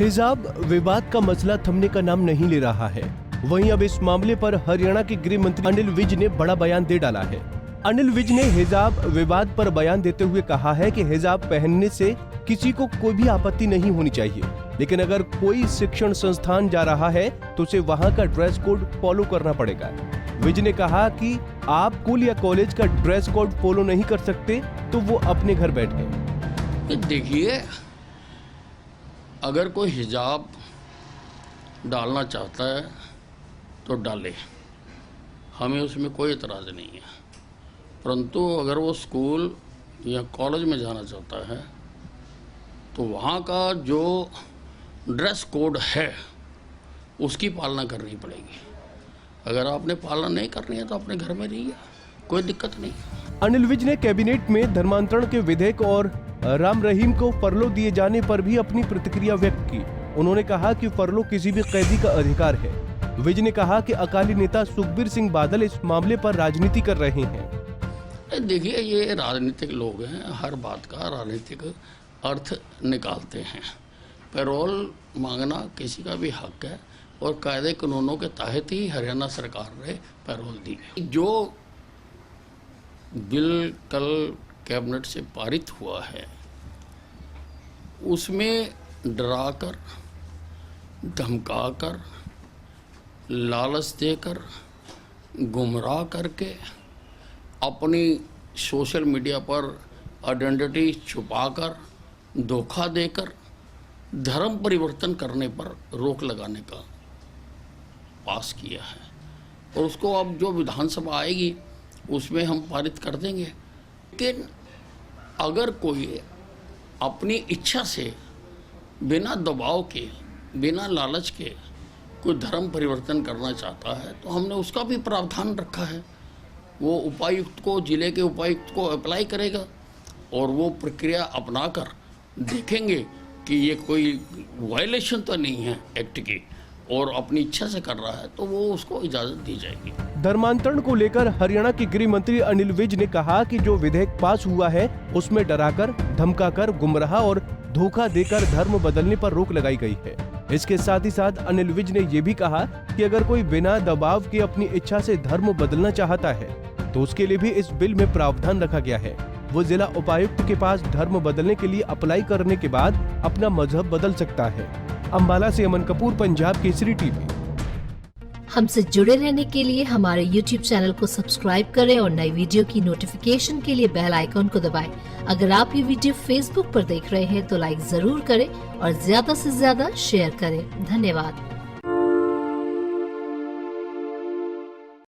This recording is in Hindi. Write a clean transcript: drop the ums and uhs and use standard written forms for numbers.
हिजाब विवाद का मसला थमने का नाम नहीं ले रहा है। वहीं अब इस मामले पर हरियाणा के गृह मंत्री अनिल विज ने बड़ा बयान दे डाला है। अनिल विज ने हिजाब विवाद पर बयान देते हुए कहा है कि हिजाब पहनने से किसी को कोई भी आपत्ति नहीं होनी चाहिए, लेकिन अगर कोई शिक्षण संस्थान जा रहा है तो उसे वहां का ड्रेस कोड फॉलो करना पड़ेगा। विज ने कहा कि आप स्कूल या कॉलेज का ड्रेस कोड फॉलो नहीं कर सकते तो वो अपने घर बैठे। देखिए, अगर कोई हिजाब डालना चाहता है तो डाले, हमें उसमें कोई एतराज़ नहीं है। परंतु अगर वो स्कूल या कॉलेज में जाना चाहता है तो वहाँ का जो ड्रेस कोड है उसकी पालना करनी पड़ेगी। अगर आपने पालना नहीं करनी है तो अपने घर में रहिए, कोई दिक्कत नहीं। अनिल विज ने कैबिनेट में धर्मांतरण के विधेयक और राम रहीम को फरलो दिए जाने पर भी अपनी प्रतिक्रिया व्यक्त की। उन्होंने कहा कि फरलो किसी भी कैदी का अधिकार है। विज ने कहा कि अकाली नेता सुखबीर सिंह बादल इस मामले पर राजनीति कर रहे हैं। देखिए, ये राजनीतिक लोग हैं, हर बात का राजनीतिक अर्थ निकालते हैं। पैरोल मांगना किसी का भी हक है और कायदे कानूनों के तहत ही हरियाणा सरकार ने पैरोल दी। जो बिल कल कैबिनेट से पारित हुआ है उसमें डराकर, धमकाकर, लालच देकर, गुमराह करके, अपनी सोशल मीडिया पर आइडेंटिटी छुपाकर, धोखा देकर धर्म परिवर्तन करने पर रोक लगाने का पास किया है और उसको अब जो विधानसभा आएगी उसमें हम पारित कर देंगे। लेकिन अगर कोई अपनी इच्छा से बिना दबाव के, बिना लालच के कोई धर्म परिवर्तन करना चाहता है तो हमने उसका भी प्रावधान रखा है। वो उपायुक्त को, जिले के उपायुक्त को अप्लाई करेगा और वो प्रक्रिया अपनाकर देखेंगे कि ये कोई वायलेशन तो नहीं है एक्ट की और अपनी इच्छा से कर रहा है तो वो उसको इजाजत दी जाएगी। धर्मांतरण को लेकर हरियाणा के गृह मंत्री अनिल विज ने कहा कि जो विधेयक पास हुआ है उसमें डराकर, धमकाकर, गुमराह और धोखा देकर धर्म बदलने पर रोक लगाई गई है। इसके साथ ही साथ अनिल विज ने ये भी कहा कि अगर कोई बिना दबाव के अपनी इच्छा से धर्म बदलना चाहता है तो उसके लिए भी इस बिल में प्रावधान रखा गया है। वो जिला उपायुक्त के पास धर्म बदलने के लिए अप्लाई करने के बाद अपना मजहब बदल सकता है। अंबाला से अमन कपूर, पंजाब केसरी टीवी। हमसे जुड़े रहने के लिए हमारे YouTube चैनल को सब्सक्राइब करें और नई वीडियो की नोटिफिकेशन के लिए बेल आइकॉन को दबाएं। अगर आप ये वीडियो Facebook पर देख रहे हैं तो लाइक जरूर करें और ज्यादा से ज्यादा शेयर करें। धन्यवाद।